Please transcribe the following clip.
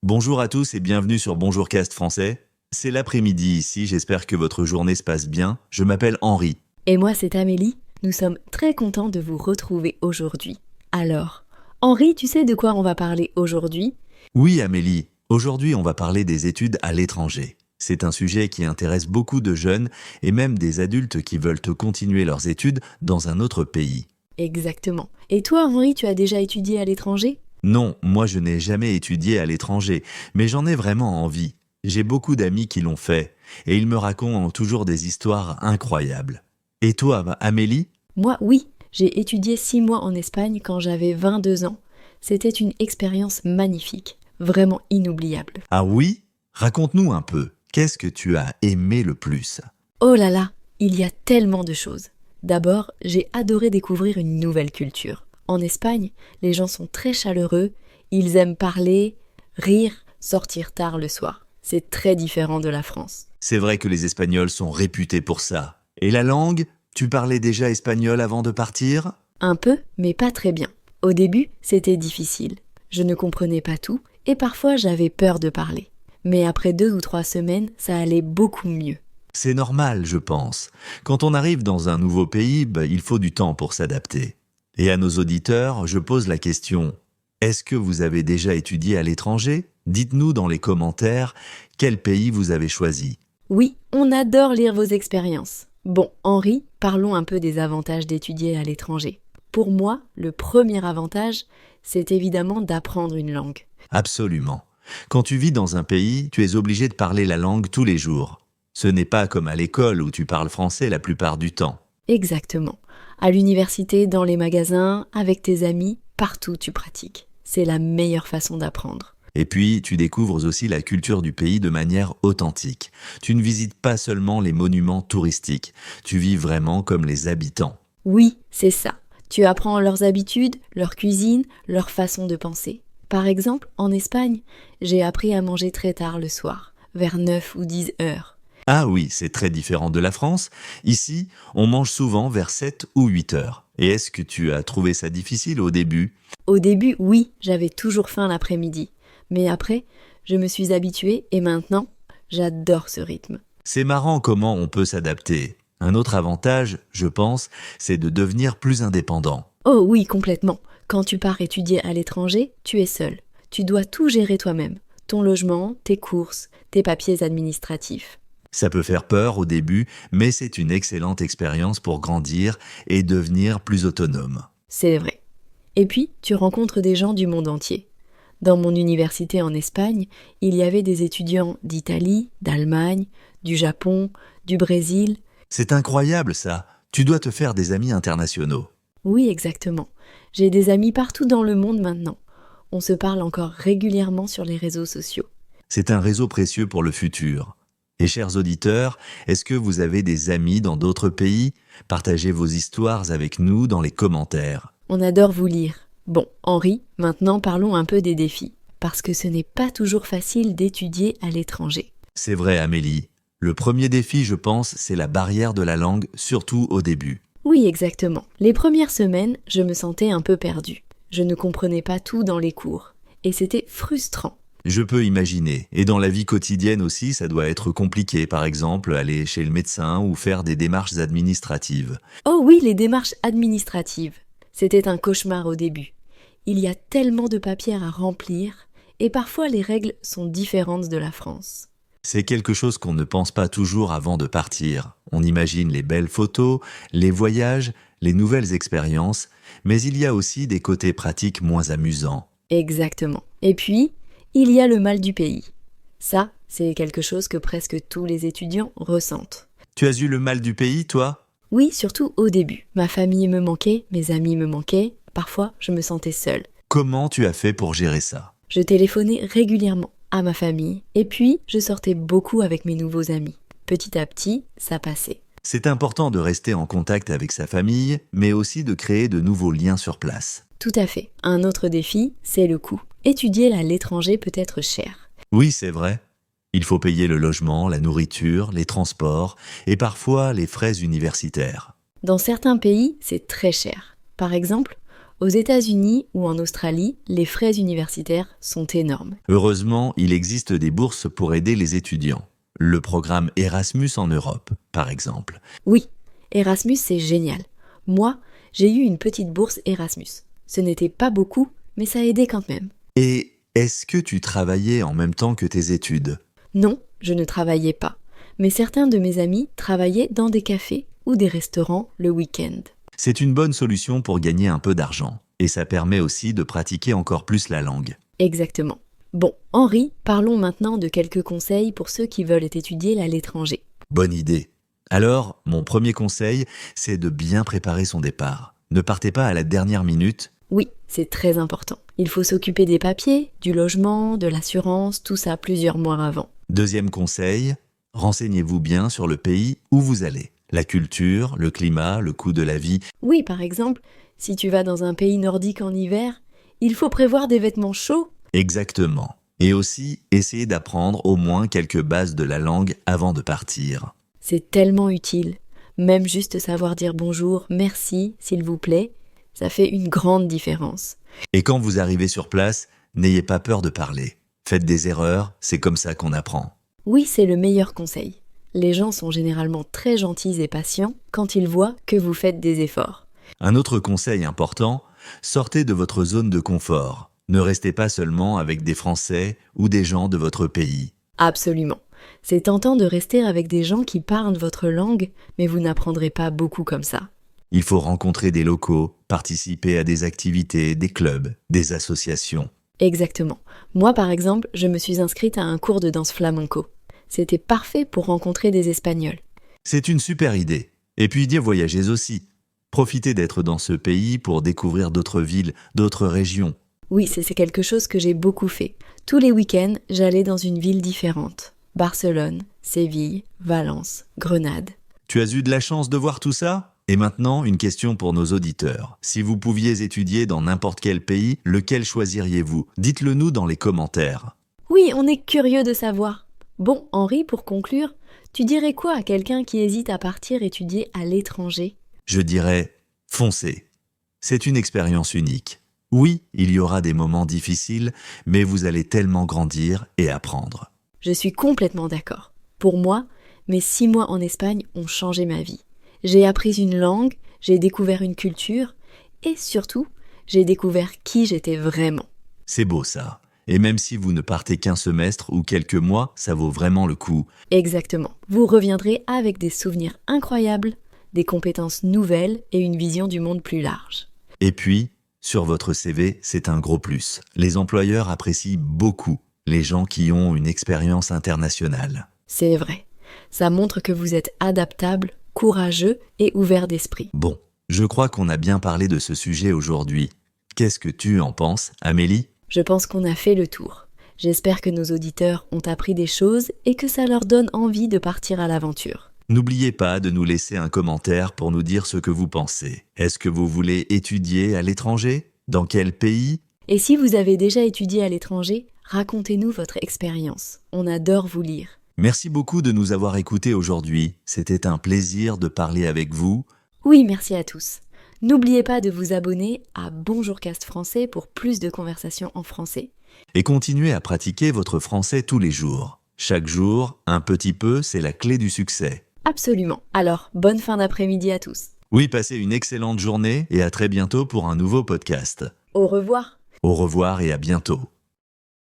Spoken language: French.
Bonjour à tous et bienvenue sur Bonjour Cast français. C'est l'après-midi ici, j'espère que votre journée se passe bien. Je m'appelle Henri. Et moi, c'est Amélie. Nous sommes très contents de vous retrouver aujourd'hui. Alors, Henri, tu sais de quoi on va parler aujourd'hui? Oui Amélie, aujourd'hui on va parler des études à l'étranger. C'est un sujet qui intéresse beaucoup de jeunes et même des adultes qui veulent continuer leurs études dans un autre pays. Exactement. Et toi, Henri, tu as déjà étudié à l'étranger? Non, moi je n'ai jamais étudié à l'étranger, mais j'en ai vraiment envie. J'ai beaucoup d'amis qui l'ont fait, et ils me racontent toujours des histoires incroyables. Et toi, Amélie? Moi, oui. J'ai étudié 6 mois en Espagne quand j'avais 22 ans. C'était une expérience magnifique, vraiment inoubliable. Ah oui? Raconte-nous un peu, qu'est-ce que tu as aimé le plus? Oh là là, il y a tellement de choses. D'abord, j'ai adoré découvrir une nouvelle culture. En Espagne, les gens sont très chaleureux, ils aiment parler, rire, sortir tard le soir. C'est très différent de la France. C'est vrai que les Espagnols sont réputés pour ça. Et la langue? Tu parlais déjà espagnol avant de partir? Un peu, mais pas très bien. Au début, c'était difficile. Je ne comprenais pas tout et parfois j'avais peur de parler. Mais après 2 ou 3 semaines, ça allait beaucoup mieux. C'est normal, je pense. Quand on arrive dans un nouveau pays, il faut du temps pour s'adapter. Et à nos auditeurs, je pose la question, est-ce que vous avez déjà étudié à l'étranger? Dites-nous dans les commentaires quel pays vous avez choisi. Oui, on adore lire vos expériences. Bon, Henri, parlons un peu des avantages d'étudier à l'étranger. Pour moi, le premier avantage, c'est évidemment d'apprendre une langue. Absolument. Quand tu vis dans un pays, tu es obligé de parler la langue tous les jours. Ce n'est pas comme à l'école où tu parles français la plupart du temps. Exactement. À l'université, dans les magasins, avec tes amis, partout tu pratiques. C'est la meilleure façon d'apprendre. Et puis, tu découvres aussi la culture du pays de manière authentique. Tu ne visites pas seulement les monuments touristiques, tu vis vraiment comme les habitants. Oui, c'est ça. Tu apprends leurs habitudes, leur cuisine, leur façon de penser. Par exemple, en Espagne, j'ai appris à manger très tard le soir, vers 9 ou 10 heures. Ah oui, c'est très différent de la France. Ici, on mange souvent vers 7 ou 8 heures. Et est-ce que tu as trouvé ça difficile au début? Au début, oui, j'avais toujours faim l'après-midi. Mais après, je me suis habituée et maintenant, j'adore ce rythme. C'est marrant comment on peut s'adapter. Un autre avantage, je pense, c'est de devenir plus indépendant. Oh oui, complètement. Quand tu pars étudier à l'étranger, tu es seul. Tu dois tout gérer toi-même. Ton logement, tes courses, tes papiers administratifs. Ça peut faire peur au début, mais c'est une excellente expérience pour grandir et devenir plus autonome. C'est vrai. Et puis, tu rencontres des gens du monde entier. Dans mon université en Espagne, il y avait des étudiants d'Italie, d'Allemagne, du Japon, du Brésil. C'est incroyable ça. Tu dois te faire des amis internationaux. Oui, exactement. J'ai des amis partout dans le monde maintenant. On se parle encore régulièrement sur les réseaux sociaux. C'est un réseau précieux pour le futur. Et chers auditeurs, est-ce que vous avez des amis dans d'autres pays? Partagez vos histoires avec nous dans les commentaires. On adore vous lire. Bon, Henri, maintenant parlons un peu des défis. Parce que ce n'est pas toujours facile d'étudier à l'étranger. C'est vrai Amélie. Le premier défi, je pense, c'est la barrière de la langue, surtout au début. Oui, exactement. Les premières semaines, je me sentais un peu perdue. Je ne comprenais pas tout dans les cours. Et c'était frustrant. Je peux imaginer. Et dans la vie quotidienne aussi, ça doit être compliqué. Par exemple, aller chez le médecin ou faire des démarches administratives. Oh oui, les démarches administratives. C'était un cauchemar au début. Il y a tellement de papiers à remplir et parfois les règles sont différentes de la France. C'est quelque chose qu'on ne pense pas toujours avant de partir. On imagine les belles photos, les voyages, les nouvelles expériences, mais il y a aussi des côtés pratiques moins amusants. Exactement. Et puis, il y a le mal du pays. Ça, c'est quelque chose que presque tous les étudiants ressentent. Tu as eu le mal du pays, toi? Oui, surtout au début. Ma famille me manquait, mes amis me manquaient, parfois je me sentais seule. Comment tu as fait pour gérer ça? Je téléphonais régulièrement à ma famille et puis je sortais beaucoup avec mes nouveaux amis. Petit à petit, ça passait. C'est important de rester en contact avec sa famille, mais aussi de créer de nouveaux liens sur place. Tout à fait. Un autre défi, c'est le coût. Étudier à l'étranger peut être cher. Oui, c'est vrai. Il faut payer le logement, la nourriture, les transports et parfois les frais universitaires. Dans certains pays, c'est très cher. Par exemple, Aux États-Unis ou en Australie, les frais universitaires sont énormes. Heureusement, il existe des bourses pour aider les étudiants. Le programme Erasmus en Europe, par exemple. Oui, Erasmus, c'est génial. Moi, j'ai eu une petite bourse Erasmus. Ce n'était pas beaucoup, mais ça aidait quand même. Et est-ce que tu travaillais en même temps que tes études ? Non, je ne travaillais pas. Mais certains de mes amis travaillaient dans des cafés ou des restaurants le week-end. C'est une bonne solution pour gagner un peu d'argent. Et ça permet aussi de pratiquer encore plus la langue. Exactement. Bon, Henri, parlons maintenant de quelques conseils pour ceux qui veulent étudier à l'étranger. Bonne idée. Alors, mon premier conseil, c'est de bien préparer son départ. Ne partez pas à la dernière minute. Oui, c'est très important. Il faut s'occuper des papiers, du logement, de l'assurance, tout ça plusieurs mois avant. Deuxième conseil, renseignez-vous bien sur le pays où vous allez. La culture, le climat, le coût de la vie. Oui, par exemple, si tu vas dans un pays nordique en hiver, il faut prévoir des vêtements chauds. Exactement. Et aussi, essayez d'apprendre au moins quelques bases de la langue avant de partir. C'est tellement utile. Même juste savoir dire bonjour, merci, s'il vous plaît, ça fait une grande différence. Et quand vous arrivez sur place, n'ayez pas peur de parler. Faites des erreurs, c'est comme ça qu'on apprend. Oui, c'est le meilleur conseil. Les gens sont généralement très gentils et patients quand ils voient que vous faites des efforts. Un autre conseil important, sortez de votre zone de confort. Ne restez pas seulement avec des Français ou des gens de votre pays. Absolument. C'est tentant de rester avec des gens qui parlent votre langue, mais vous n'apprendrez pas beaucoup comme ça. Il faut rencontrer des locaux, participer à des activités, des clubs, des associations. Exactement. Moi, par exemple, je me suis inscrite à un cours de danse flamenco. C'était parfait pour rencontrer des Espagnols. C'est une super idée. Et puis voyagez aussi. Profitez d'être dans ce pays pour découvrir d'autres villes, d'autres régions. Oui, c'est quelque chose que j'ai beaucoup fait. Tous les week-ends, j'allais dans une ville différente. Barcelone, Séville, Valence, Grenade. Tu as eu de la chance de voir tout ça ? Et maintenant, une question pour nos auditeurs. Si vous pouviez étudier dans n'importe quel pays, lequel choisiriez-vous ? Dites-le nous dans les commentaires. Oui, on est curieux de savoir. Bon, Henri, pour conclure, tu dirais quoi à quelqu'un qui hésite à partir étudier à l'étranger ? Je dirais, foncez. C'est une expérience unique. Oui, il y aura des moments difficiles, mais vous allez tellement grandir et apprendre. Je suis complètement d'accord. Pour moi, mes 6 mois en Espagne ont changé ma vie. J'ai appris une langue, j'ai découvert une culture et surtout, j'ai découvert qui j'étais vraiment. C'est beau ça. Et même si vous ne partez qu'un semestre ou quelques mois, ça vaut vraiment le coup. Exactement. Vous reviendrez avec des souvenirs incroyables, des compétences nouvelles et une vision du monde plus large. Et puis, sur votre CV, c'est un gros plus. Les employeurs apprécient beaucoup les gens qui ont une expérience internationale. C'est vrai. Ça montre que vous êtes adaptable, courageux et ouvert d'esprit. Bon, je crois qu'on a bien parlé de ce sujet aujourd'hui. Qu'est-ce que tu en penses, Amélie ? Je pense qu'on a fait le tour. J'espère que nos auditeurs ont appris des choses et que ça leur donne envie de partir à l'aventure. N'oubliez pas de nous laisser un commentaire pour nous dire ce que vous pensez. Est-ce que vous voulez étudier à l'étranger ? Dans quel pays ? Et si vous avez déjà étudié à l'étranger, racontez-nous votre expérience. On adore vous lire. Merci beaucoup de nous avoir écoutés aujourd'hui. C'était un plaisir de parler avec vous. Oui, merci à tous. N'oubliez pas de vous abonner à Bonjourcast Français pour plus de conversations en français. Et continuez à pratiquer votre français tous les jours. Chaque jour, un petit peu, c'est la clé du succès. Absolument. Alors, bonne fin d'après-midi à tous. Oui, passez une excellente journée et à très bientôt pour un nouveau podcast. Au revoir. Au revoir et à bientôt.